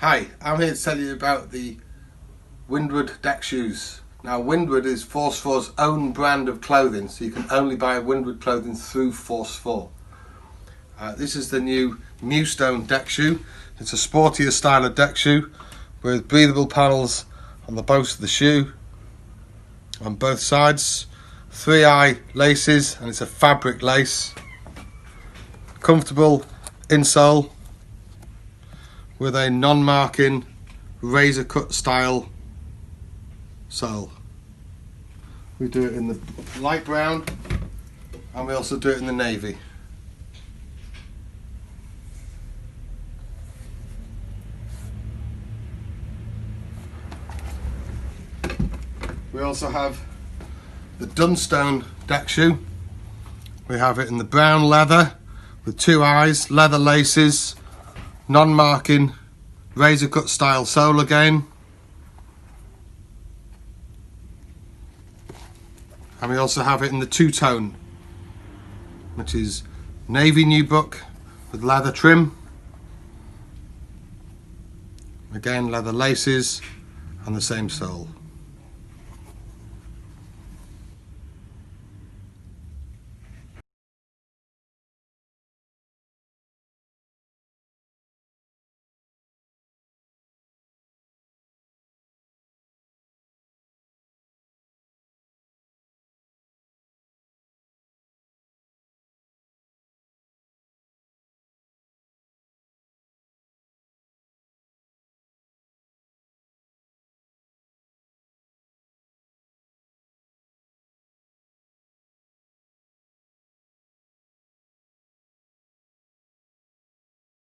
Hi, I'm here to tell you about the Windward Deck Shoes. Now Windward is Force 4's own brand of clothing, so you can only buy Windward clothing through Force 4. This is the new Mewstone Deck Shoe. It's a sportier style of deck shoe with breathable panels on the bows of the shoe on both sides, 3-eye laces, and it's a fabric lace. Comfortable insole with a non-marking razor cut style sole. We do it in the light brown and we also do it in the navy. We also have the Dunstone Deck Shoe. We have it in the brown leather with 2 eyes, leather laces, non-marking razor cut style sole again, and we also have it in the two-tone, which is navy Nubuck with leather trim, again leather laces and the same sole.